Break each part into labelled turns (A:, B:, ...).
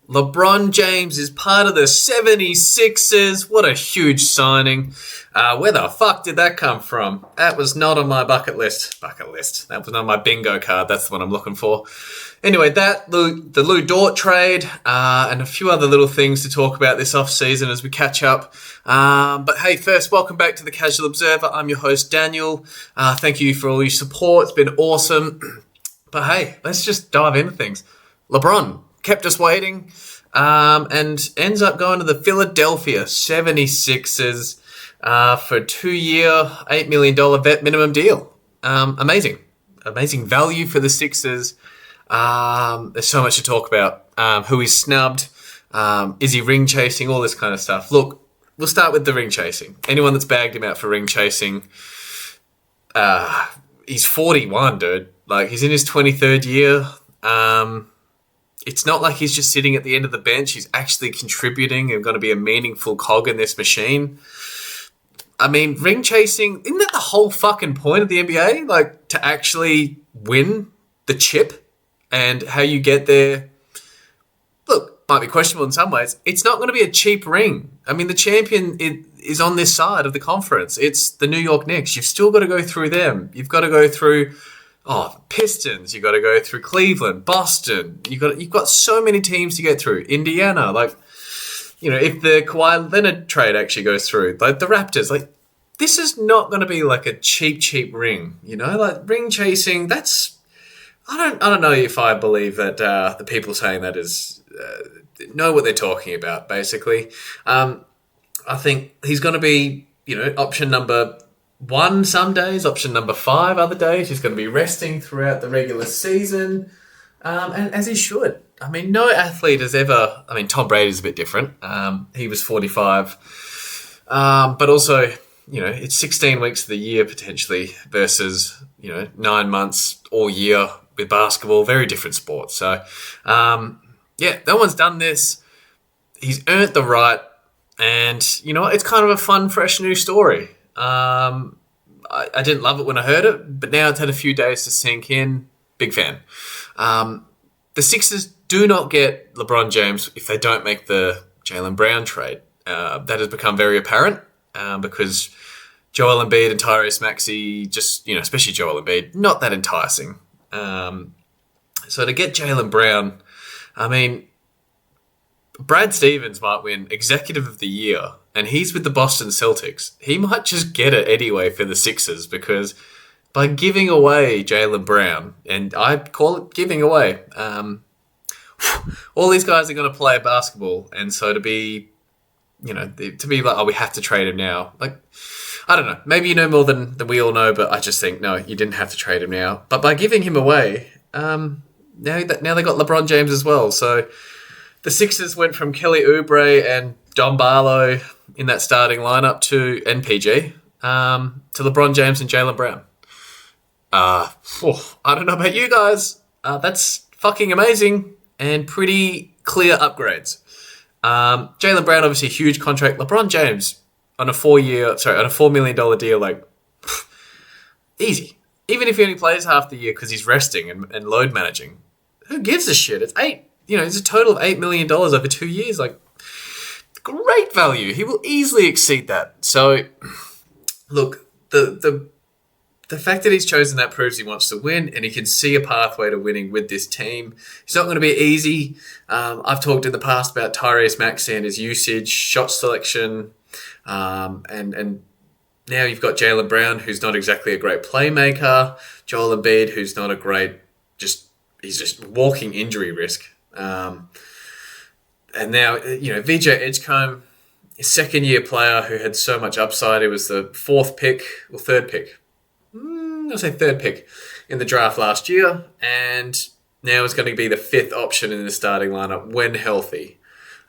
A: LeBron James is part of the 76ers. What a huge signing. Where the fuck did that come from? That was not on my bucket list. That was not my bingo card. That's the one I'm looking for. Anyway, the Lu Dort trade, and a few other little things to talk about this off-season as we catch up. But hey, first, welcome back to the Casual Observer. I'm your host, Daniel. Thank you for all your support. It's been awesome. But hey, let's just dive into things. LeBron kept us waiting, and ends up going to the Philadelphia 76ers for a 2-year, $8 million vet minimum deal. Amazing value for the Sixers. There's so much to talk about. Who he's snubbed, is he ring chasing, all this kind of stuff. Look, we'll start with the ring chasing. Anyone that's bagged him out for ring chasing, he's 41, dude. Like, he's in his 23rd year. It's not like he's just sitting at the end of the bench. He's actually contributing and going to be a meaningful cog in this machine. I mean, ring chasing, isn't that the whole fucking point of the NBA? Like, to actually win the chip and how you get there. Look, might be questionable in some ways. It's not going to be a cheap ring. I mean, the champion is on this side of the conference. It's the New York Knicks. You've still got to go through them. You've got to go through Pistons, you got to go through Cleveland, Boston. You've got so many teams to get through. Indiana, like, you know, if the Kawhi Leonard trade actually goes through, like the Raptors, like, this is not going to be like a cheap ring. You know, like ring chasing. That's I don't know if I believe that the people saying that is know what they're talking about. Basically, I think he's going to be, you know, option number 1 some days, option number 5 other days. He's going to be resting throughout the regular season, and as he should. I mean, no athlete has ever... I mean, Tom Brady's a bit different. He was 45. But also, you know, it's 16 weeks of the year potentially versus, you know, 9 months all year with basketball. Very different sport. So, yeah, no one's done this. He's earned the right. And, you know, it's kind of a fun, fresh new story. I didn't love it when I heard it, but now it's had a few days to sink in. Big fan. The Sixers do not get LeBron James if they don't make the Jaylen Brown trade. That has become very apparent because Joel Embiid and Tyrese Maxey, just, you know, especially Joel Embiid, not that enticing. So to get Jaylen Brown, I mean, Brad Stevens might win Executive of the Year, and he's with the Boston Celtics. He might just get it anyway for the Sixers because by giving away Jaylen Brown, and I call it giving away, all these guys are going to play basketball, and so to be, you know, to be like, oh, we have to trade him now. Like, I don't know. Maybe you know more than we all know, but I just think, no, you didn't have to trade him now. But by giving him away, now they got LeBron James as well, so... The Sixers went from Kelly Oubre and Don Barlow in that starting lineup to NPG, to LeBron James and Jaylen Brown. I don't know about you guys. That's fucking amazing and pretty clear upgrades. Jaylen Brown, obviously a huge contract. LeBron James on a $4 million deal, like, easy. Even if he only plays half the year because he's resting and load managing. Who gives a shit? It's it's a total of $8 million over 2 years. Like, great value. He will easily exceed that. So, look, the fact that he's chosen that proves he wants to win and he can see a pathway to winning with this team. It's not going to be easy. I've talked in the past about Tyrese Maxey and his usage, shot selection, and now you've got Jaylen Brown, who's not exactly a great playmaker, Joel Embiid, who's not a great, he's just walking injury risk. And now, you know, VJ Edgecombe, a second-year player who had so much upside. He was the third pick in the draft last year, and now is going to be the 5th option in the starting lineup when healthy.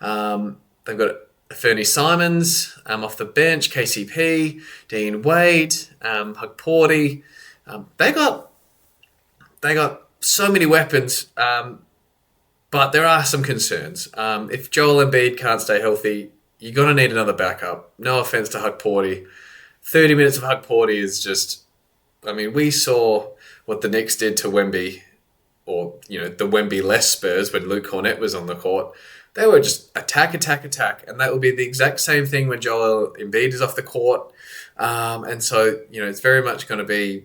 A: They've got Fernie Simons off the bench, KCP, Dean Wade, Hug Porty. They got so many weapons. But there are some concerns. If Joel Embiid can't stay healthy, you're going to need another backup. No offense to Hug Porty. 30 minutes of Hug Porty is just... I mean, we saw what the Knicks did to Wemby or, the Wemby-less Spurs when Luke Cornett was on the court, they were just attack. And that will be the exact same thing when Joel Embiid is off the court. And so, it's very much going to be,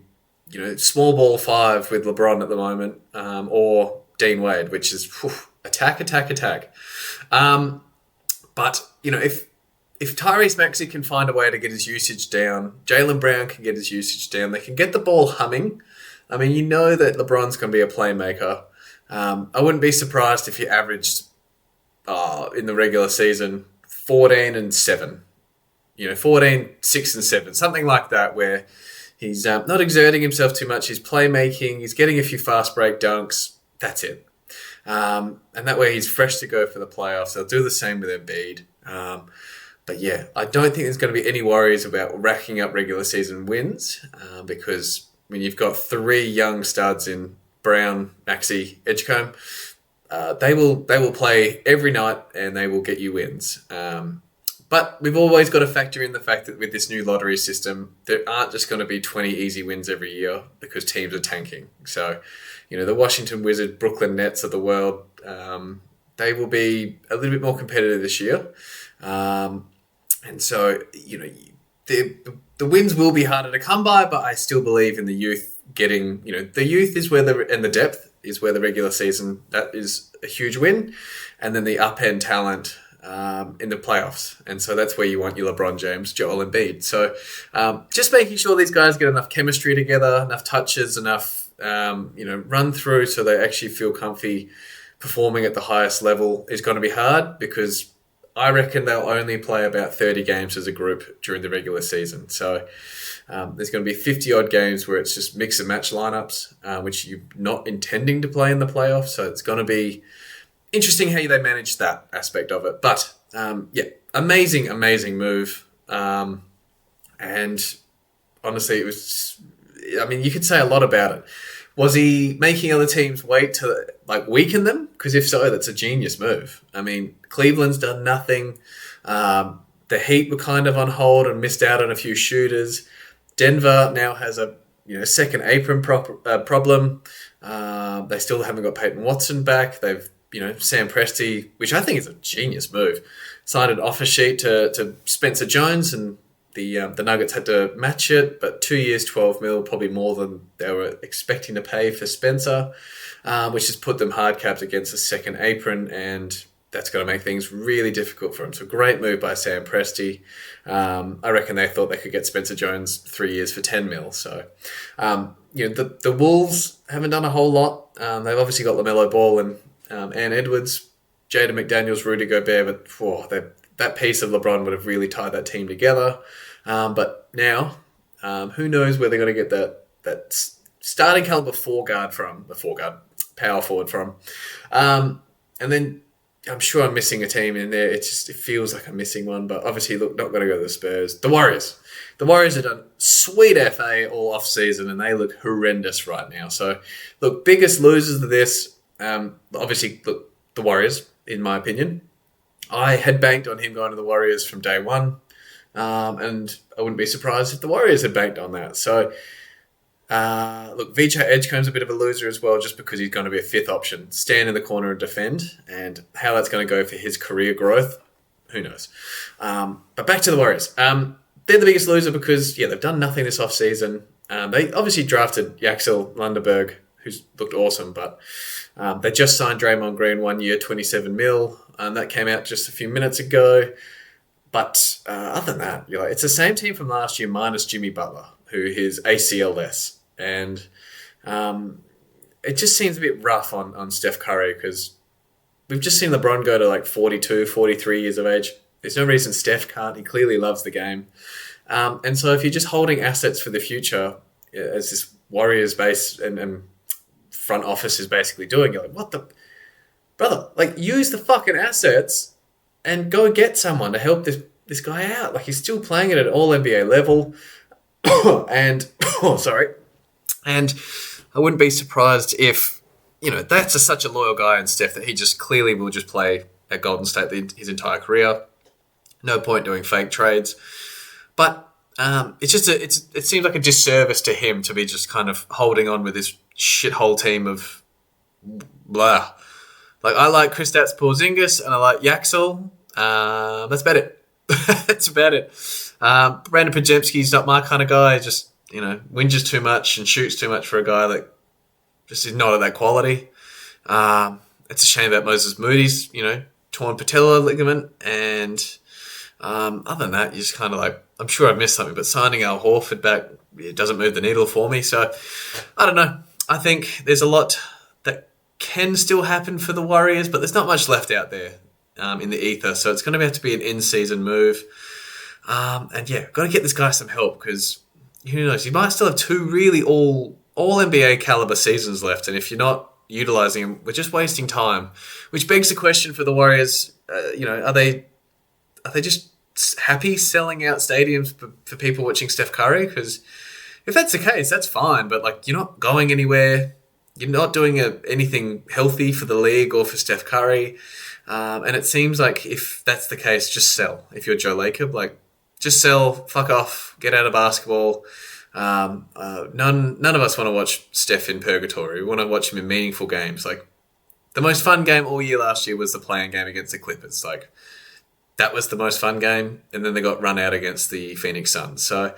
A: small ball 5 with LeBron at the moment, or Dean Wade, which is attack. But, if Tyrese Maxey can find a way to get his usage down, Jaylen Brown can get his usage down, they can get the ball humming. I mean, that LeBron's going to be a playmaker. I wouldn't be surprised if he averaged in the regular season 14 and 7. 14, 6 and 7, something like that, where he's not exerting himself too much. He's playmaking. He's getting a few fast break dunks. That's it. And that way he's fresh to go for the playoffs. They'll do the same with Embiid. But yeah, I don't think there's going to be any worries about racking up regular season wins because when you've got 3 young studs in Brown, Maxey, Edgecombe, they will play every night and they will get you wins. But we've always got to factor in the fact that with this new lottery system, there aren't just going to be 20 easy wins every year because teams are tanking. So, the Washington Wizards, Brooklyn Nets of the world, they will be a little bit more competitive this year. And so, the wins will be harder to come by, but I still believe in the youth getting, the youth is where and the depth is where the regular season, that is a huge win. And then the up-end talent in the playoffs. And so that's where you want your LeBron James, Joel Embiid. So just making sure these guys get enough chemistry together, enough touches, enough, run through so they actually feel comfy performing at the highest level is going to be hard because I reckon they'll only play about 30 games as a group during the regular season. So there's going to be 50-odd games where it's just mix and match lineups, which you're not intending to play in the playoffs. So it's going to be interesting how they manage that aspect of it. But, amazing move. And honestly, you could say a lot about it. Was he making other teams wait to weaken them? Because if so, that's a genius move. I mean, Cleveland's done nothing. The Heat were kind of on hold and missed out on a few shooters. Denver now has a second apron problem. They still haven't got Peyton Watson back. They've Sam Presti, which I think is a genius move, signed an offer sheet to Spencer Jones, and the Nuggets had to match it, but 2 years, 12 mil, probably more than they were expecting to pay for Spencer, which has put them hard capped against a second apron, and that's going to make things really difficult for him. So great move by Sam Presti. I reckon they thought they could get Spencer Jones 3 years for 10 mil. So, the Wolves haven't done a whole lot. They've obviously got LaMelo Ball and Ann Edwards, Jaden McDaniels, Rudy Gobert, but that piece of LeBron would have really tied that team together. But now, who knows where they're going to get that starting caliber power forward from. And then I'm sure I'm missing a team in there. It feels like I'm missing one, but obviously, look, not going to go to the Spurs. The Warriors. The Warriors have done sweet FA all off-season, and they look horrendous right now. So, look, biggest losers of this, obviously, look, the Warriors, in my opinion. I had banked on him going to the Warriors from day one, and I wouldn't be surprised if the Warriors had banked on that. So, look, Vijay Edgecombe's a bit of a loser as well, just because he's going to be a fifth option, stand in the corner and defend, and how that's going to go for his career growth, who knows. But back to the Warriors. They're the biggest loser because, they've done nothing this offseason. They obviously drafted Yaxel Lundeberg, who's looked awesome, but they just signed Draymond Green 1 year, 27 mil, and that came out just a few minutes ago. But other than that, it's the same team from last year minus Jimmy Butler, who is ACL-less. And it just seems a bit rough on Steph Curry because we've just seen LeBron go to 42, 43 years of age. There's no reason Steph can't. He clearly loves the game. And so if you're just holding assets for the future, as this Warriors base and front office is basically doing, you're like, what the... Brother, use the fucking assets and go get someone to help this guy out. He's still playing it at all NBA level. And... sorry. And I wouldn't be surprised if, that's such a loyal guy in Steph that he just clearly will just play at Golden State his entire career. No point doing fake trades. But it seems like a disservice to him to be just kind of holding on with this shithole team of blah. Like, I like Kristaps Porzingis and I like Yaxel. That's about it. That's about it. Brandon Podziemski's not my kind of guy. Just, whinges too much and shoots too much for a guy that just is not of that quality. It's a shame about Moses Moody's, torn patella ligament. And other than that, you just kind of like, I'm sure I've missed something, but signing Al Horford back, it doesn't move the needle for me. So I don't know. I think there's a lot that can still happen for the Warriors, but there's not much left out there in the ether. So it's going to have to be an in-season move. And yeah, got to get this guy some help because who knows? He might still have two really all NBA caliber seasons left. And if you're not utilizing him, we're just wasting time, which begs the question for the Warriors. Are they just happy selling out stadiums for people watching Steph Curry? Because if that's the case, that's fine. But like, you're not going anywhere. You're not doing anything healthy for the league or for Steph Curry. And it seems like if that's the case, just sell. If you're Joe Lacob, like just sell, fuck off, get out of basketball. None of us want to watch Steph in purgatory. We want to watch him in meaningful games. Like the most fun game all year last year was the play-in game against the Clippers. Like that was the most fun game, and then they got run out against the Phoenix Suns. So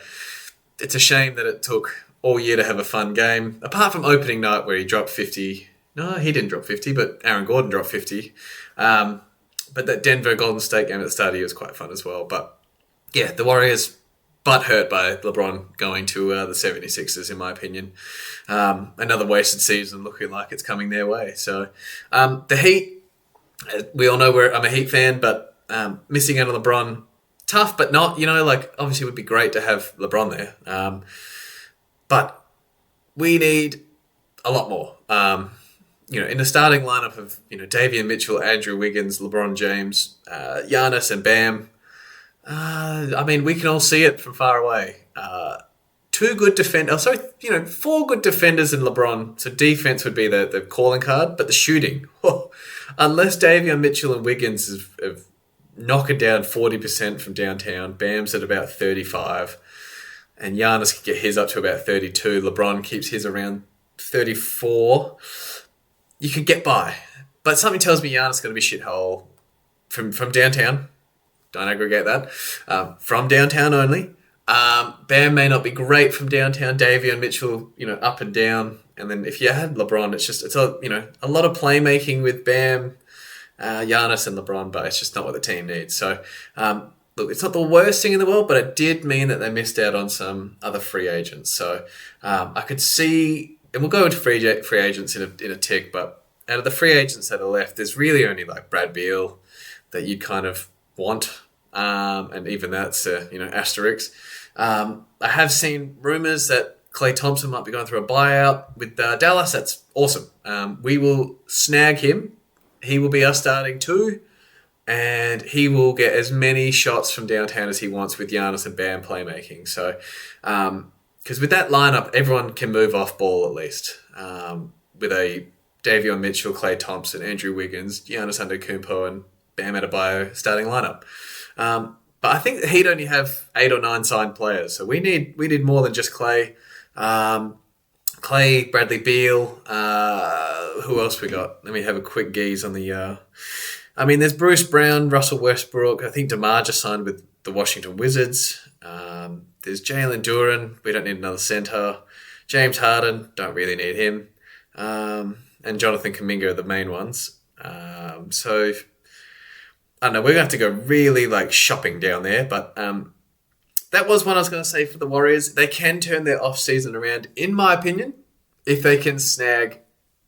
A: it's a shame that it took all year to have a fun game, apart from opening night where he dropped 50. No, he didn't drop 50, but Aaron Gordon dropped 50. But that Denver Golden State game at the start of the year was quite fun as well. But yeah, the Warriors butt hurt by LeBron going to the 76ers, in my opinion. Another wasted season looking like it's coming their way. So the Heat, we all know I'm a Heat fan, but missing out on LeBron, tough, but not, obviously it would be great to have LeBron there. But we need a lot more. In the starting lineup of, Davion Mitchell, Andrew Wiggins, LeBron James, Giannis and Bam, we can all see it from far away. Four good defenders in LeBron. So defense would be the calling card, but the shooting, unless Davion Mitchell and Wiggins have knocking down 40% from downtown, Bam's at about 35, and Giannis can get his up to about 32. LeBron keeps his around 34. You can get by, but something tells me Giannis is going to be shithole from downtown. Don't aggregate that. From downtown only. Bam may not be great from downtown. Davion Mitchell, up and down. And then if you had LeBron, it's a lot of playmaking with Bam, Giannis and LeBron, but it's just not what the team needs. So, look, it's not the worst thing in the world, but it did mean that they missed out on some other free agents. So I could see, and we'll go into free agents in a tick, but out of the free agents that are left, there's really only like Brad Beal that you kind of want, and even that's asterisk. I have seen rumors that Klay Thompson might be going through a buyout with Dallas. That's awesome. We will snag him. He will be our starting two, and he will get as many shots from downtown as he wants with Giannis and Bam playmaking. So, because with that lineup, everyone can move off ball at least. With a Davion Mitchell, Klay Thompson, Andrew Wiggins, Giannis Antetokounmpo, and Bam Adebayo starting lineup. But I think the Heat only have 8 or 9 signed players, so we need more than just Klay. Klay, Bradley Beal. Who else we got? Let me have a quick gaze on the. There's Bruce Brown, Russell Westbrook. I think DeMar just signed with the Washington Wizards. There's Jalen Duren. We don't need another center. James Harden. Don't really need him. And Jonathan Kuminga are the main ones. So I don't know. We're going to have to go really shopping down there. But that was one I was going to say for the Warriors. They can turn their off-season around, in my opinion, if they can snag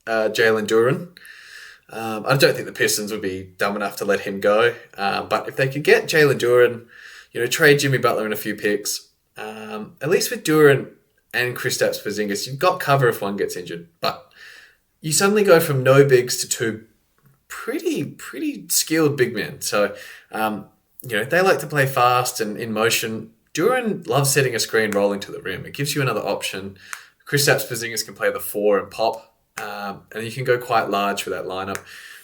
A: Jalen Duren. I don't think the Pistons would be dumb enough to let him go. But if they could get Jalen Duren, trade Jimmy Butler and a few picks, at least with Duren and Kristaps Porzingis, you've got cover if one gets injured. But you suddenly go from no bigs to two pretty skilled big men. So, they like to play fast and in motion. Duren loves setting a screen rolling to the rim. It gives you another option. Kristaps Porzingis can play the 4 and pop. And you can go quite large with that lineup.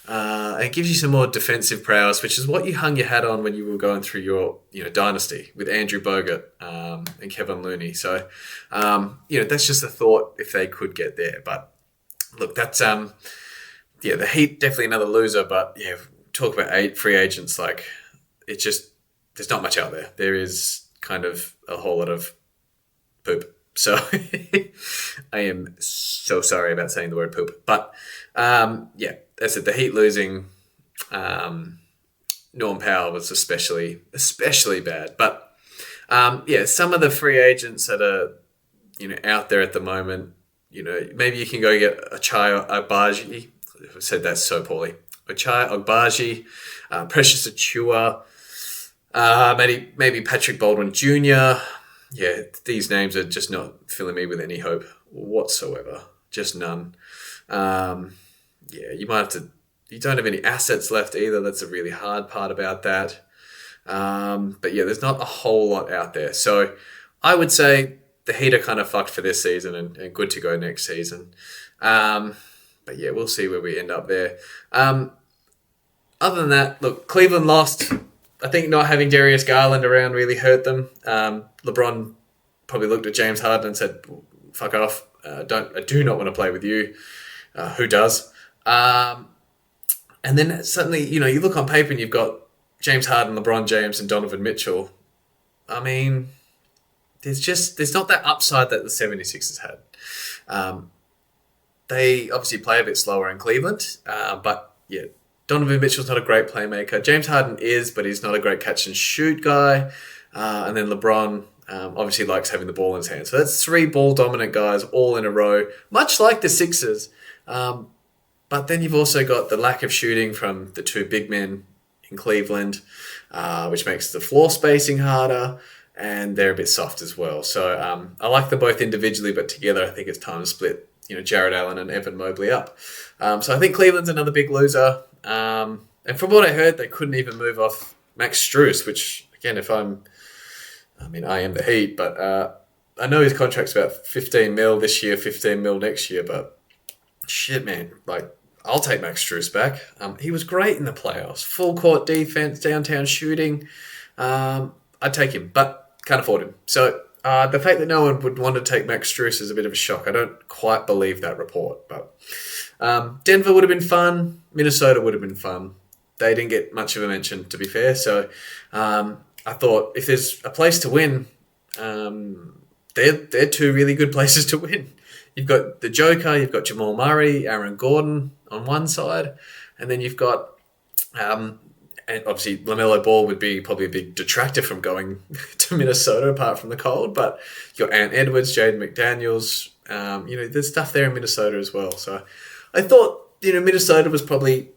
A: And it gives you some more defensive prowess, which is what you hung your hat on when you were going through your dynasty with Andrew Bogut and Kevin Looney. So, that's just a thought if they could get there. But look, that's yeah, the Heat definitely another loser, but yeah, talk about 8 free agents. Like, it just there's not much out there. There is kind of a whole lot of poop. So I am so sorry about saying the word poop, but yeah, as I said, the Heat losing. Norm Powell was especially bad, but yeah, some of the free agents that are out there at the moment. Maybe you can go get Ochai Agbaji. I said that so poorly. Ochai Agbaji, Precious Achua, maybe Patrick Baldwin Jr. Yeah, these names are just not filling me with any hope whatsoever. Just none. Yeah, you might have to. You don't have any assets left either. That's a really hard part about that. But yeah, there's not a whole lot out there. So I would say the Heat are kind of fucked for this season and good to go next season. But yeah, we'll see where we end up there. Other than that, look, Cleveland lost. I think not having Darius Garland around really hurt them. LeBron probably looked at James Harden and said, fuck off. I do not want to play with you. Who does? And then suddenly, you look on paper and you've got James Harden, LeBron James, and Donovan Mitchell. I mean, there's not that upside that the 76ers had. They obviously play a bit slower in Cleveland, but yeah, Donovan Mitchell's not a great playmaker. James Harden is, but he's not a great catch and shoot guy. And then LeBron obviously likes having the ball in his hand. So that's 3 ball dominant guys all in a row, much like the Sixers. But then you've also got the lack of shooting from the 2 big men in Cleveland, which makes the floor spacing harder, and they're a bit soft as well. So I like them both individually, but together I think it's time to split Jared Allen and Evan Mobley up. So I think Cleveland's another big loser. And from what I heard, they couldn't even move off Max Strus, which, again, I am the Heat, but I know his contract's about 15 mil this year, 15 mil next year, but shit, man, like, I'll take Max Strus back. He was great in the playoffs. Full court defense, downtown shooting. I'd take him, but can't afford him. So the fact that no one would want to take Max Strus is a bit of a shock. I don't quite believe that report, but Denver would have been fun. Minnesota would have been fun. They didn't get much of a mention, to be fair. So I thought if there's a place to win, they're 2 really good places to win. You've got the Joker, you've got Jamal Murray, Aaron Gordon on one side, and then you've got, and obviously LaMelo Ball would be probably a big detractor from going to Minnesota apart from the cold, but you've got Ant Edwards, Jaden McDaniels, there's stuff there in Minnesota as well. So I thought, Minnesota was probably,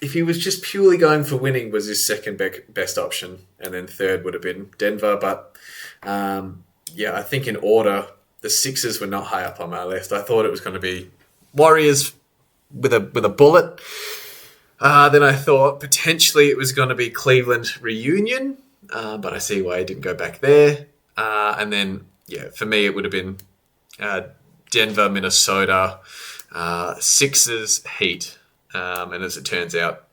A: if he was just purely going for winning, was his second best option, and then third would have been Denver. But yeah, I think in order, the Sixers were not high up on my list. I thought it was going to be Warriors with a bullet. Then I thought potentially it was going to be Cleveland reunion, but I see why he didn't go back there. And then, yeah, for me it would have been Denver, Minnesota, Sixers, Heat. And as it turns out,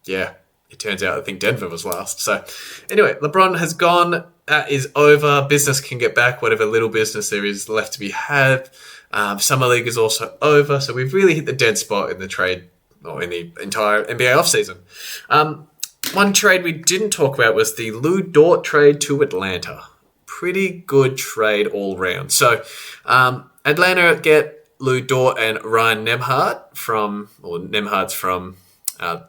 A: I think Denver was last. So anyway, LeBron has gone. That is over. Business can get back, whatever little business there is left to be had. Summer League is also over. So we've really hit the dead spot in the trade, or in the entire NBA offseason. One trade we didn't talk about was the Lu Dort trade to Atlanta. Pretty good trade all round. So Atlanta get Lu Dort and Ryan Nembhard Nembhard's from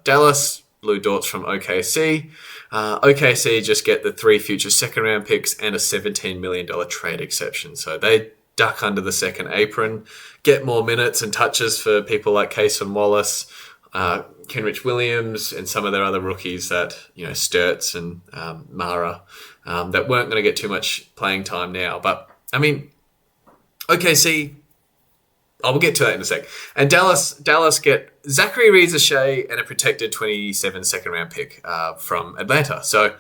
A: Dallas. Lu Dort's from OKC. OKC just get the 3 future second-round picks and a $17 million trade exception. So they duck under the second apron, get more minutes and touches for people like Cason Wallace, Kenrich Williams, and some of their other rookies that, Sturts and Mara, that weren't going to get too much playing time now. But, I mean, OKC... we'll get to that in a sec. And Dallas get Zaccharie Risacher and a protected 27 second-round pick from Atlanta. So,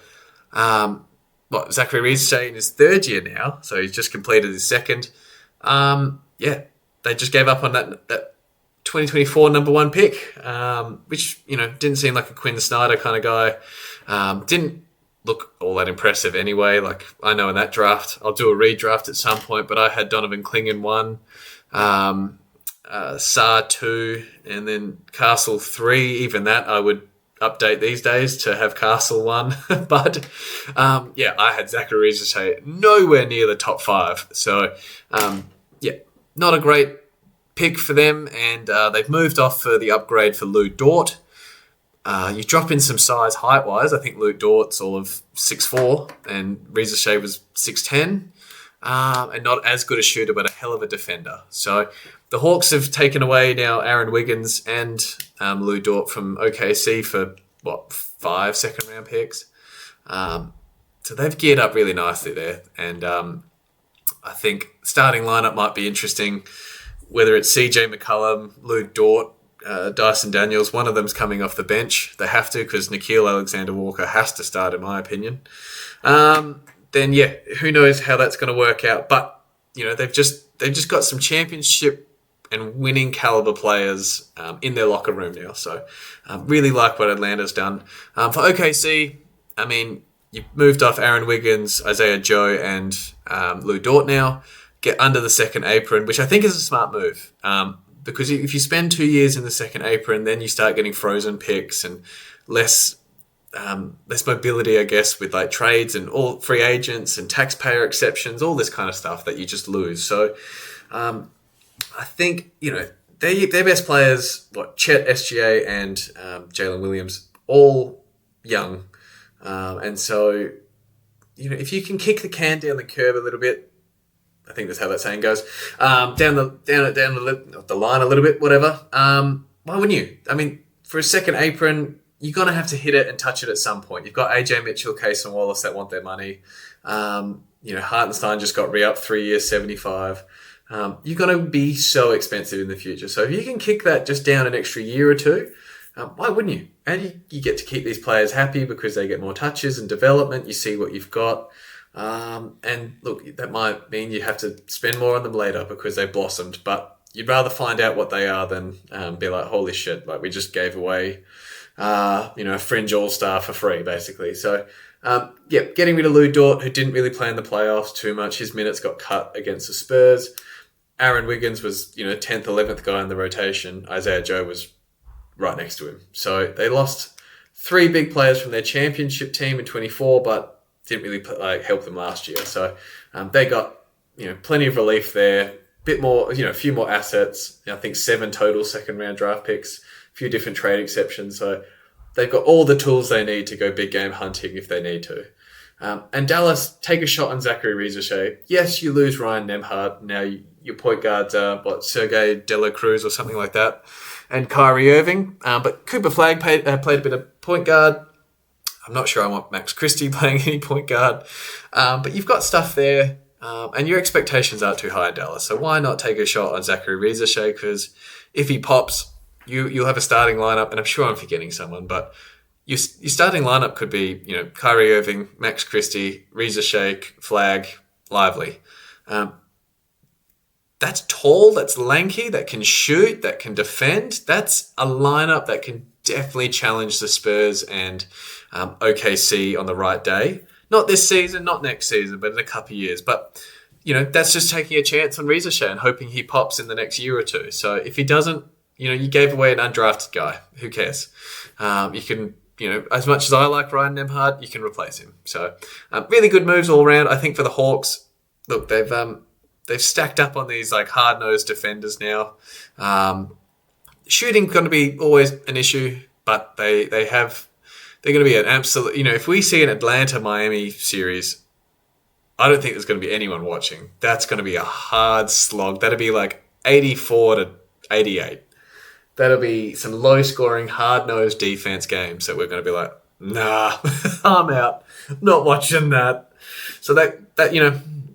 A: Zaccharie Risacher in his 3rd year now, so he's just completed his 2nd. They just gave up on that 2024 number 1 pick, which, didn't seem like a Quinn Snyder kind of guy. Didn't look all that impressive anyway. Like, I know in that draft, I'll do a redraft at some point, but I had Donovan Clingan 1. Saar 2, and then Castle 3. Even that I would update these days to have Castle 1. But I had Zaccharie Risacher nowhere near the top 5. So not a great pick for them, and they've moved off for the upgrade for Lu Dort. You drop in some size height-wise. I think Lu Dort's all of 6'4", and Risacher was 6'10", and not as good a shooter, but a hell of a defender. So the Hawks have taken away now Aaron Wiggins and Lu Dort from OKC for, 5 second-round picks? So they've geared up really nicely there, and I think starting lineup might be interesting, whether it's CJ McCollum, Lu Dort, Dyson Daniels. One of them's coming off the bench. They have to, because Nickeil Alexander-Walker has to start, in my opinion. Then who knows how that's going to work out. But they've just got some championship and winning caliber players in their locker room now. So really like what Atlanta's done. For OKC, I mean, you've moved off Aaron Wiggins, Isaiah Joe, and Lu Dort now. Get under the second apron, which I think is a smart move. Because if you spend 2 years in the second apron, then you start getting frozen picks and less mobility, I guess, with like trades and all free agents and taxpayer exceptions, all this kind of stuff that you just lose. So I think, their best players, Chet, SGA, and Jalen Williams, all young. And so, if you can kick the can down the curb a little bit, I think that's how that saying goes. Down the line a little bit, whatever. Why wouldn't you? I mean, for a second apron, you're gonna have to hit it and touch it at some point. You've got AJ Mitchell, Case and Wallace that want their money. Hartenstein just got re-upped 3 years, 75. You're gonna be so expensive in the future. So if you can kick that just down an extra year or two, why wouldn't you? And you get to keep these players happy because they get more touches and development. You see what you've got. And look, that might mean you have to spend more on them later because they've blossomed, but you'd rather find out what they are than be like, holy shit, like we just gave away, a fringe all-star for free, basically. So, getting rid of Lu Dort, who didn't really play in the playoffs too much. His minutes got cut against the Spurs. Aaron Wiggins was, 10th, 11th guy in the rotation. Isaiah Joe was right next to him. So they lost 3 big players from their championship team in 24, but didn't really help them last year. So they got, plenty of relief there. Bit more, a few more assets. I think 7 total second-round draft picks, a few different trade exceptions. So they've got all the tools they need to go big game hunting if they need to. And Dallas, take a shot on Zaccharie Risacher. Yes, you lose Ryan Nembhard. Now your point guards are, Sergei De La Cruz or something like that, and Kyrie Irving. But Cooper Flagg played a bit of point guard. I'm not sure I want Max Christie playing any point guard. But you've got stuff there, and your expectations aren't too high in Dallas. So why not take a shot on Zaccharie Risacher? Because if he pops, you'll have a starting lineup, and I'm sure I'm forgetting someone, but your starting lineup could be, Kyrie Irving, Max Christie, Risacher, Flagg, Lively. That's tall, that's lanky, that can shoot, that can defend. That's a lineup that can definitely challenge the Spurs and OKC on the right day. Not this season, not next season, but in a couple of years. But, that's just taking a chance on Risacher and hoping he pops in the next year or two. So if he doesn't, you gave away an undrafted guy. Who cares? You can, as much as I like Ryan Nembhard, you can replace him. So really good moves all around. I think for the Hawks, look, they've stacked up on these hard-nosed defenders now. Shooting going to be always an issue, but they're going to be an absolute, if we see an Atlanta-Miami series, I don't think there's going to be anyone watching. That's going to be a hard slog. That'll be 84 to 88. That'll be some low-scoring, hard-nosed defense games that we're going to be like, nah, I'm out. Not watching that. So that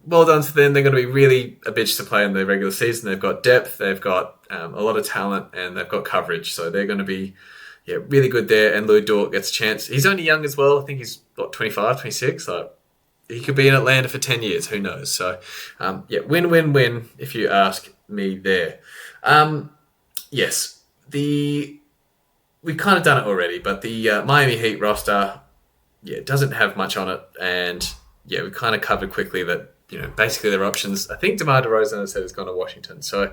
A: well done to them. They're going to be really a bitch to play in the regular season. They've got depth, they've got a lot of talent, and they've got coverage. So they're going to be really good there. And Lu Dort gets a chance. He's only young as well. I think he's 25, 26. He could be in Atlanta for 10 years. Who knows? So win-win-win if you ask me there. Yes, we've kind of done it already, but the Miami Heat roster, doesn't have much on it. And we kind of covered quickly that, basically their options. I think DeMar DeRozan has said it's gone to Washington. So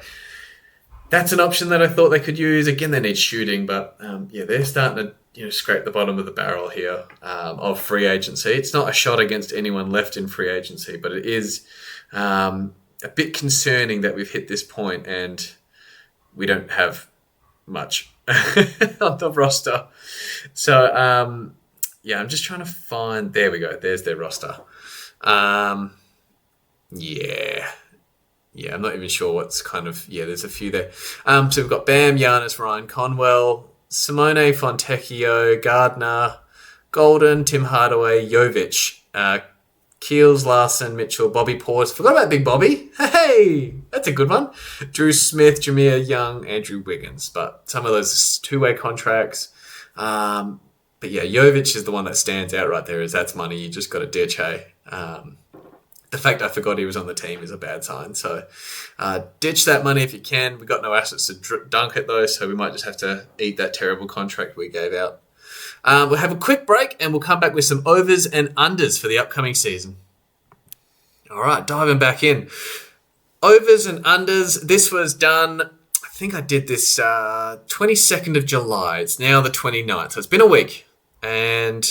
A: That's an option that I thought they could use. Again, they need shooting, but they're starting to scrape the bottom of the barrel here of free agency. It's not a shot against anyone left in free agency, but it is a bit concerning that we've hit this point and we don't have much on the roster. So, I'm just trying to find... There we go. There's their roster. I'm not even sure what's kind of... Yeah, there's a few there. So we've got Bam, Giannis, Ryan Conwell, Simone Fontecchio, Gardner, Golden, Tim Hardaway, Jovic, Keels, Larson, Mitchell, Bobby Portis. Forgot about Big Bobby. Hey, that's a good one. Drew Smith, Jameer Young, Andrew Wiggins. But some of those two-way contracts. But yeah, Jovic is the one that stands out right there. Is that's money you just got to ditch, hey. The fact I forgot he was on the team is a bad sign. So ditch that money if you can. We've got no assets to dunk it though, so we might just have to eat that terrible contract we gave out. We'll have a quick break and we'll come back with some overs and unders for the upcoming season. All right, diving back in. Overs and unders. This was done, I think I did this 22nd of July. It's now the 29th. So it's been a week. And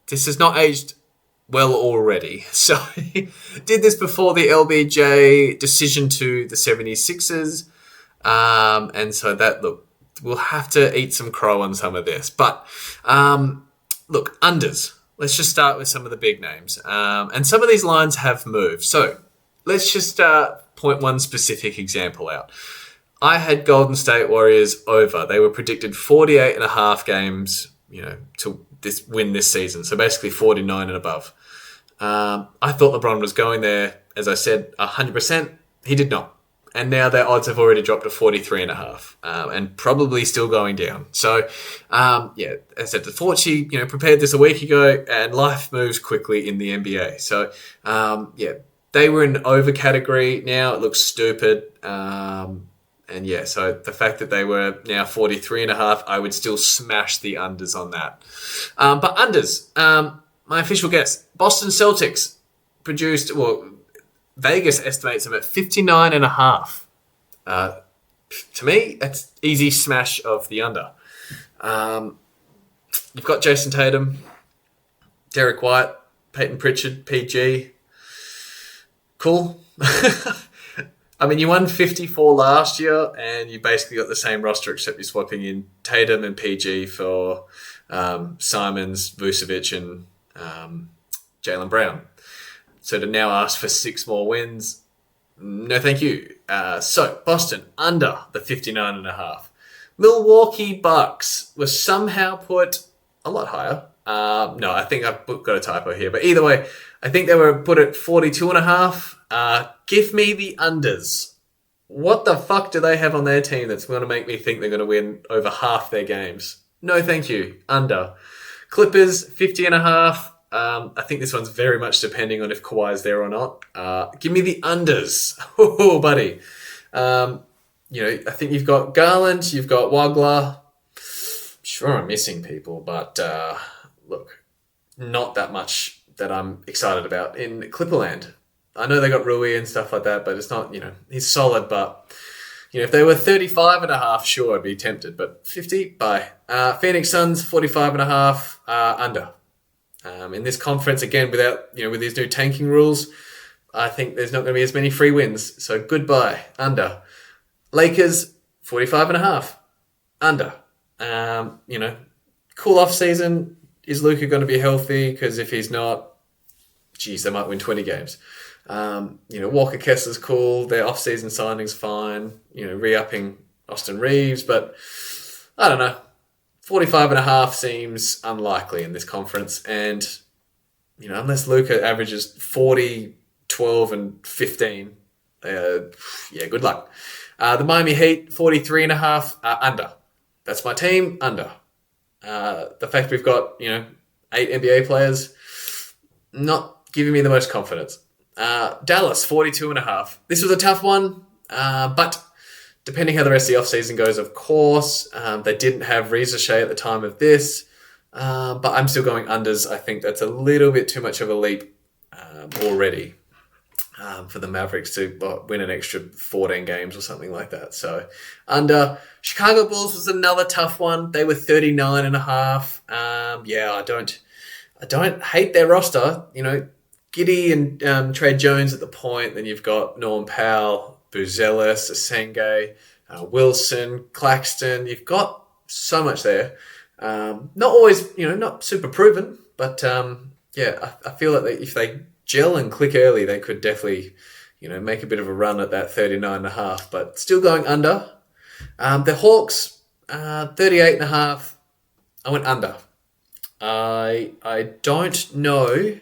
A: this has not aged well already. So did this before the LBJ decision to the 76ers. And so that, look, we'll have to eat some crow on some of this. But, look, unders. Let's just start with some of the big names. And some of these lines have moved. So let's just point one specific example out. I had Golden State Warriors over. They were predicted 48.5 games, to win this season. So basically 49 and above. I thought LeBron was going there, as I said, 100%. He did not. And now their odds have already dropped to 43.5, and probably still going down. So, as I said, the Forty, prepared this a week ago, and life moves quickly in the NBA. So, they were in over category. Now it looks stupid. So the fact that they were now 43.5, I would still smash the unders on that. But unders, my official guess, Boston Celtics produced, Vegas estimates them at 59.5. To me, that's easy smash of the under. You've got Jason Tatum, Derek White, Peyton Pritchard, PG. Cool. I mean, you won 54 last year, and you basically got the same roster except you're swapping in Tatum and PG for Simons, Vucevic, and Jaylen Brown. So to now ask for 6 more wins, no thank you. So Boston, under the 59.5. Milwaukee Bucks was somehow put a lot higher. No, I think I've got a typo here. But either way, I think they were put at 42.5. Give me the unders. What the fuck do they have on their team that's going to make me think they're going to win over half their games? No thank you. Under. Clippers, 50.5. I think this one's very much depending on if Kawhi's there or not. Give me the unders. Oh, buddy. I think you've got Garland, you've got Wagler. Sure, I'm missing people, but look, not that much that I'm excited about in Clipperland. I know they got Rui and stuff like that, but it's not, he's solid, but, if they were 35.5, sure, I'd be tempted, but 50, bye. Phoenix Suns, 45.5, under. In this conference, again, without, with these new tanking rules, I think there's not going to be as many free wins. So goodbye, under. Lakers, 45.5, under. Cool off season. Is Luka going to be healthy? Because if he's not, they might win 20 games. Walker Kessler's cool. Their off-season signing's fine. Re-upping Austin Reeves, but I don't know. 45.5 seems unlikely in this conference. And, unless Luka averages 40, 12, and 15, good luck. The Miami Heat, 43.5, under. That's my team, under. The fact we've got, 8 NBA players, not giving me the most confidence. Dallas, 42.5. This was a tough one, but depending how the rest of the offseason goes, of course. They didn't have Risacher at the time of this, but I'm still going unders. I think that's a little bit too much of a leap already. for the Mavericks to win an extra 14 games or something like that. So under. Chicago Bulls was another tough one. They were 39.5. I don't hate their roster. Giddey and Trey Jones at the point. Then you've got Norm Powell, Buzelis, Asenge, Wilson, Claxton. You've got so much there. Not always, not super proven, but I feel like if they gel and click early, they could definitely, make a bit of a run at that 39.5. But still going under. The Hawks, 38.5. I went under. I don't know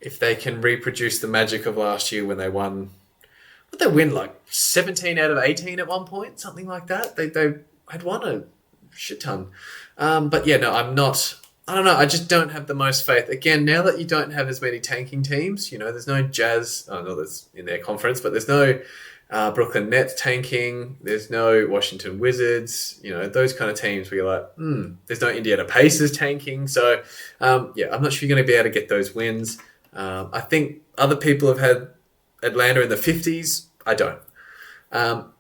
A: if they can reproduce the magic of last year when they won. What they win, like 17 out of 18 at one point, something like that. They had won a shit ton. But yeah, no, I'm not. I don't know. I just don't have the most faith. Again, now that you don't have as many tanking teams, there's no Jazz. I know that's in their conference, but there's no Brooklyn Nets tanking. There's no Washington Wizards. Those kind of teams where you're like, there's no Indiana Pacers tanking. So, I'm not sure you're going to be able to get those wins. I think other people have had Atlanta in the 50s. I don't.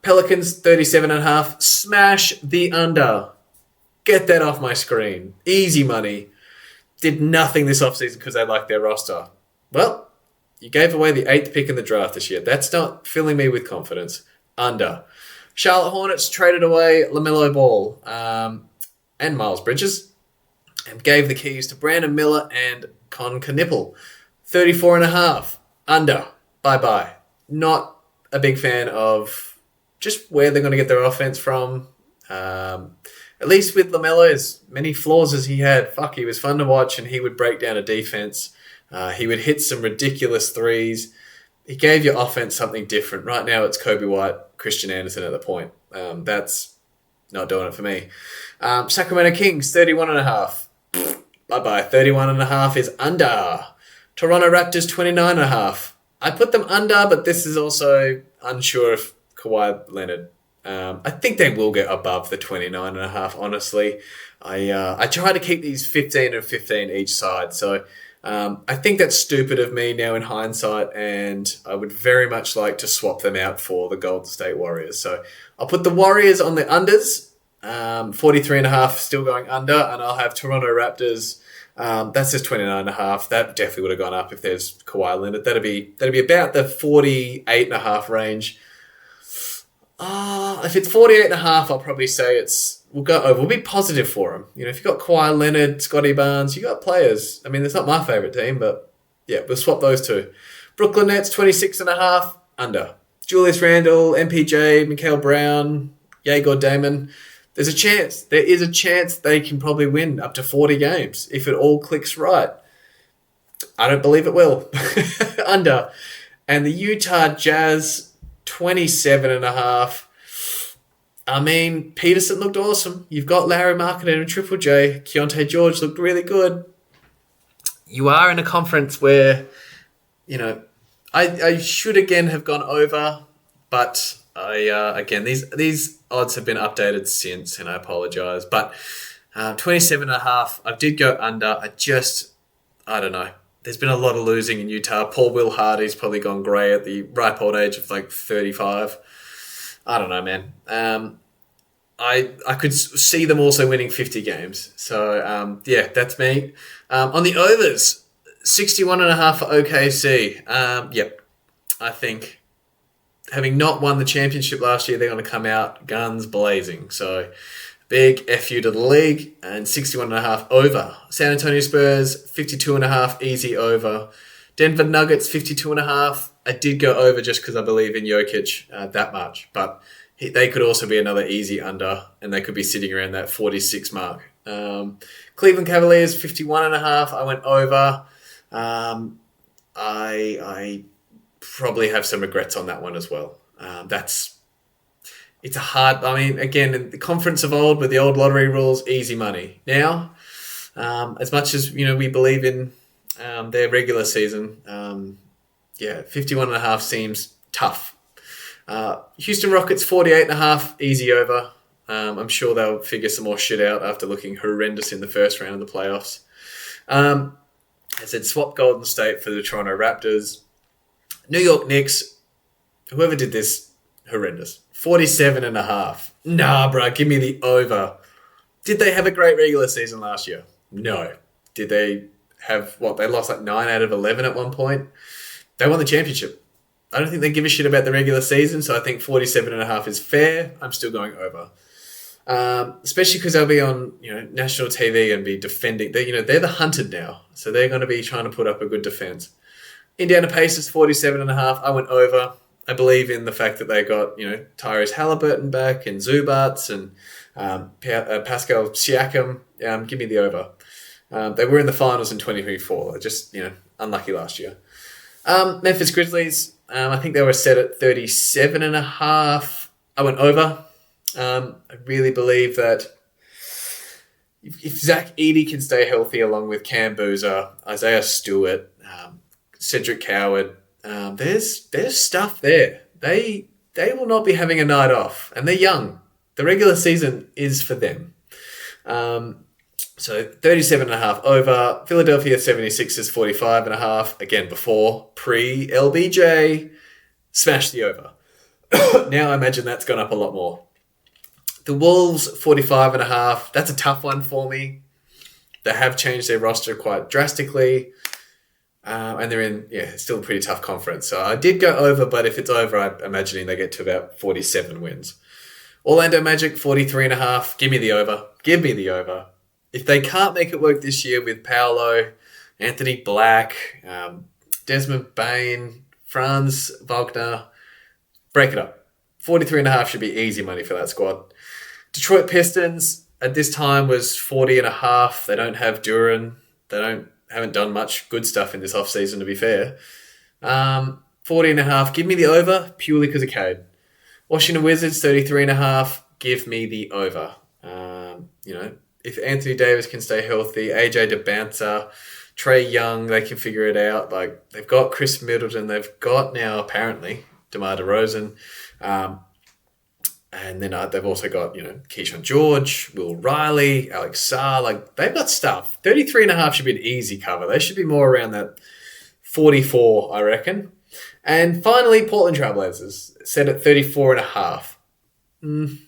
A: Pelicans, 37.5. Smash the under. Get that off my screen. Easy money. Did nothing this offseason because they liked their roster. Well, you gave away the 8th pick in the draft this year. That's not filling me with confidence. Under. Charlotte Hornets traded away LaMelo Ball and Miles Bridges and gave the keys to Brandon Miller and Con Knipple. 34.5. Under. Bye-bye. Not a big fan of just where they're going to get their offense from. At least with LaMelo, as many flaws as he had, he was fun to watch and he would break down a defense. He would hit some ridiculous threes. He gave your offense something different. Right now it's Kobe White, Christian Anderson at the point. That's not doing it for me. Sacramento Kings, 31.5. Bye-bye. 31.5 is under. Toronto Raptors, 29.5. I put them under, but this is also unsure if Kawhi Leonard. I think they will get above the 29.5, honestly. I try to keep these 15 and 15 each side, so I think that's stupid of me now in hindsight, and I would very much like to swap them out for the Golden State Warriors. So I'll put the Warriors on the unders, 43.5 still going under, and I'll have Toronto Raptors. That's just 29.5. That definitely would have gone up if there's Kawhi Leonard. That'd be about the 48.5 range. If it's 48.5, I'll probably say we'll go over. We'll be positive for him. If you've got Kawhi Leonard, Scotty Barnes, you got players. I mean, it's not my favourite team, but yeah, we'll swap those two. Brooklyn Nets, 26.5, under. Julius Randle, MPJ, Mikael Brown, Yegor Damon. There's a chance. There is a chance they can probably win up to 40 games if it all clicks right. I don't believe it will. Under. And the Utah Jazz, 27.5. I mean, Peterson looked awesome. You've got Larry Markkinen and Triple J. Keontae George looked really good. You are in a conference where, I should again have gone over, but again, these odds have been updated since, and I apologize. But 27.5, I did go under. I don't know. There's been a lot of losing in Utah. Paul Will Hardy's probably gone grey at the ripe old age of 35. I don't know, man. I could see them also winning 50 games. So, that's me. On the overs, 61.5 for OKC. Yep. I think having not won the championship last year, they're going to come out guns blazing. So, big FU to the league, and 61.5 over. San Antonio Spurs, 52.5 easy over. Denver Nuggets, 52.5. I did go over just because I believe in Jokic that much, but they could also be another easy under, and they could be sitting around that 46 mark. Cleveland Cavaliers, 51.5. I went over. I probably have some regrets on that one as well. It's a hard... I mean, again, in the conference of old with the old lottery rules, easy money. Now, as much as, we believe in their regular season, 51.5 seems tough. Houston Rockets, 48.5, easy over. I'm sure they'll figure some more shit out after looking horrendous in the first round of the playoffs. I said swap Golden State for the Toronto Raptors. New York Knicks, whoever did this, horrendous. 47.5. Nah, bro, give me the over. Did they have a great regular season last year? No. Did they have, they lost like 9 out of 11 at one point? They won the championship. I don't think they give a shit about the regular season, so I think 47.5 is fair. I'm still going over. Especially because they'll be on, national TV and be defending. They're the hunted now, so they're going to be trying to put up a good defense. Indiana Pacers 47.5. I went over. I believe in the fact that they got Tyrese Halliburton back and Zubats and Pascal Siakam. Give me the over. They were in the finals in 2024. Just unlucky last year. Memphis Grizzlies. I think they were set at 37.5. I went over. I really believe that if Zach Edey can stay healthy along with Cam Boozer, Isaiah Stewart, Cedric Coward, there's stuff there. They will not be having a night off, and they're young. The regular season is for them. So 37.5 over. Philadelphia 76ers 45.5. Again, before pre-LBJ, smash the over. Now I imagine that's gone up a lot more. The Wolves 45.5. That's a tough one for me. They have changed their roster quite drastically. And they're in, still a pretty tough conference. So I did go over, but if it's over, I'm imagining they get to about 47 wins. Orlando Magic, 43.5. Give me the over. Give me the over. If they can't make it work this year with Paolo, Anthony Black, Desmond Bain, Franz Wagner, break it up. 43.5 should be easy money for that squad. Detroit Pistons at this time was 40.5. They don't have Duran. They haven't done much good stuff in this offseason, to be fair. 40.5. Give me the over purely because of Cade. Washington Wizards 33.5. Give me the over. If Anthony Davis can stay healthy, AJ DeBanza, Trae Young, they can figure it out. Like, they've got Chris Middleton. They've got now, apparently, DeMar DeRozan. And then they've also got, Keyshawn George, Will Riley, Alex Sarr. Like, they've got stuff. 33.5 should be an easy cover. They should be more around that 44, I reckon. And finally, Portland Trailblazers set at 34.5.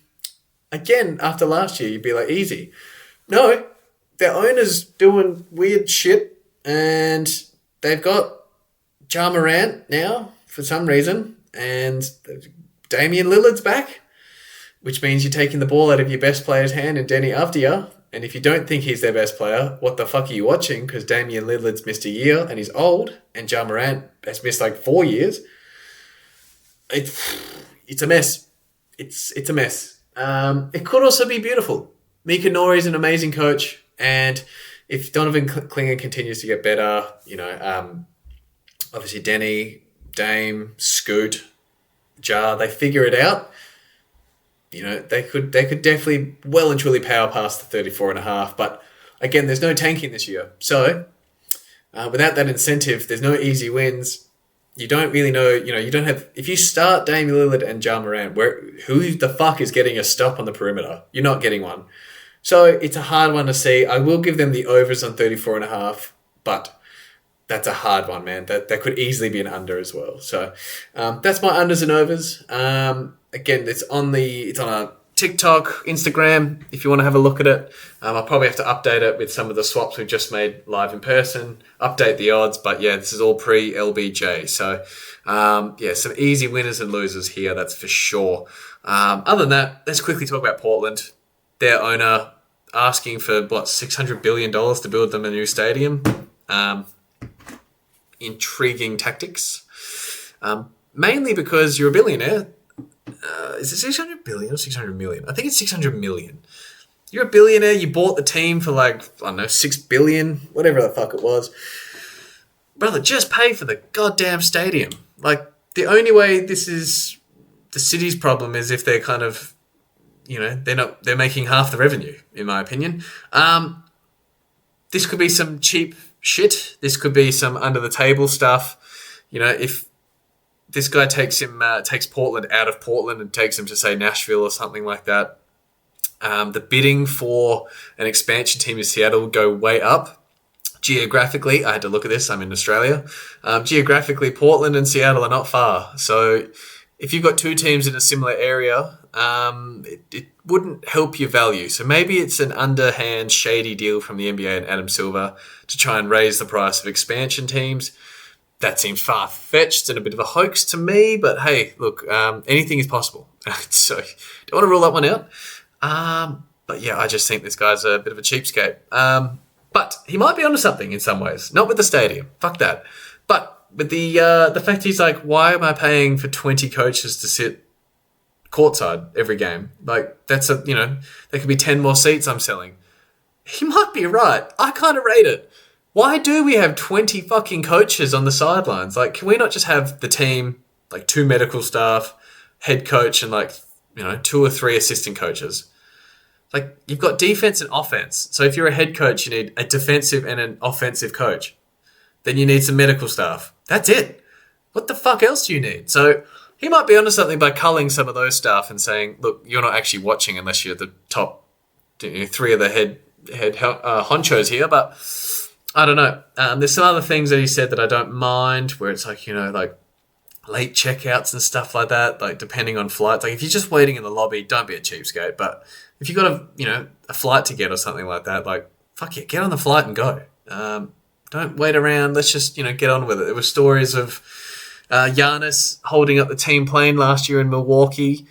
A: Again, after last year, you'd be like, easy. No, their owner's doing weird shit, and they've got Ja Morant now for some reason, and Damian Lillard's back, which means you're taking the ball out of your best player's hand in Denny Avdia. And if you don't think he's their best player, what the fuck are you watching? Because Damian Lillard's missed a year and he's old, and Ja Morant has missed like 4 years. It's a mess. It's a mess. It could also be beautiful. Mika Nori is an amazing coach, and if Donovan Klinger continues to get better, obviously Denny, Dame, Scoot, Ja, they figure it out. They could definitely well and truly power past the 34.5. But again, there's no tanking this year. So without that incentive, there's no easy wins. You don't really know, you don't have, if you start Damian Lillard and Ja Morant, who the fuck is getting a stop on the perimeter? You're not getting one. So it's a hard one to see. I will give them the overs on 34.5, but that's a hard one, man. That could easily be an under as well. So that's my unders and overs. Again, it's on our TikTok, Instagram, if you want to have a look at it. I'll probably have to update it with some of the swaps we've just made live in person, update the odds. But yeah, this is all pre-LBJ. So some easy winners and losers here, that's for sure. Other than that, let's quickly talk about Portland. Their owner asking for, $600 billion to build them a new stadium. Intriguing tactics. Mainly because you're a billionaire. Is it 600 billion or 600 million? I think it's 600 million. You're a billionaire. You bought the team for 6 billion, whatever the fuck it was. Brother, just pay for the goddamn stadium. The only way this is the city's problem is if they're kind of, they're making half the revenue, in my opinion. This could be some cheap shit. This could be some under the table stuff. If this guy takes Portland out of Portland and takes him to, say, Nashville or something like that, the bidding for an expansion team in Seattle would go way up. Geographically, I had to look at this. I'm in Australia. Geographically, Portland and Seattle are not far. So if you've got two teams in a similar area, it wouldn't help your value. So maybe it's an underhand, shady deal from the NBA and Adam Silver to try and raise the price of expansion teams. That seems far-fetched and a bit of a hoax to me, but hey, look, anything is possible. So don't want to rule that one out. But yeah, I just think this guy's a bit of a cheapskate. But he might be onto something in some ways. Not with the stadium. Fuck that. But with the fact he's like, why am I paying for 20 coaches to sit courtside every game? Like, that's there could be 10 more seats I'm selling. He might be right. I kind of rate it. Why do we have 20 fucking coaches on the sidelines? Like, can we not just have the team, like 2 medical staff, head coach, and like, 2 or 3 assistant coaches? Like, you've got defense and offense. So if you're a head coach, you need a defensive and an offensive coach. Then you need some medical staff. That's it. What the fuck else do you need? So he might be onto something by culling some of those staff and saying, look, you're not actually watching unless you're the top 3 of the head honchos here, but I don't know. There's some other things that he said that I don't mind, where it's like, like late checkouts and stuff like that, like depending on flights. Like if you're just waiting in the lobby, don't be a cheapskate. But if you've got a flight to get or something like that, like, fuck it, get on the flight and go. Don't wait around. Let's just, get on with it. There were stories of Giannis holding up the team plane last year in Milwaukee.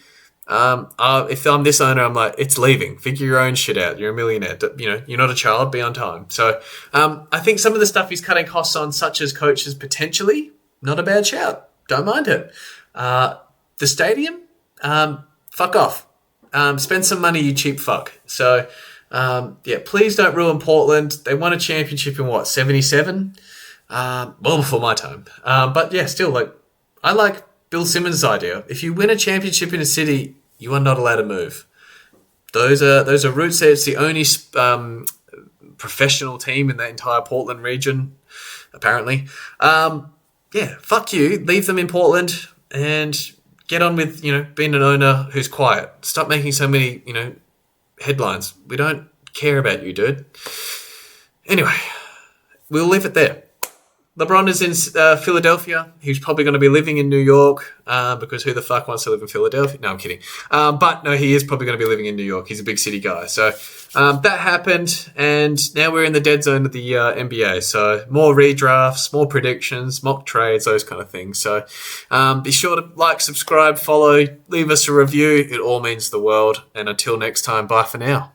A: If I'm this owner, I'm like, it's leaving. Figure your own shit out. You're a millionaire. You're not a child. Be on time. So I think some of the stuff he's cutting costs on, such as coaches, potentially, not a bad shout. Don't mind it. The stadium, fuck off. Spend some money, you cheap fuck. So, please don't ruin Portland. They won a championship in 77? Well before my time. But yeah, still, like, I like Bill Simmons' idea. If you win a championship in a city, you are not allowed to move. Those are roots there. It's the only professional team in that entire Portland region, apparently. Fuck you. Leave them in Portland and get on with, being an owner who's quiet. Stop making so many, headlines. We don't care about you, dude. Anyway, we'll leave it there. LeBron is in Philadelphia. He's probably going to be living in New York because who the fuck wants to live in Philadelphia? No, I'm kidding. But no, he is probably going to be living in New York. He's a big city guy. So that happened, and now we're in the dead zone of the NBA. So more redrafts, more predictions, mock trades, those kind of things. So be sure to like, subscribe, follow, leave us a review. It all means the world. And until next time, bye for now.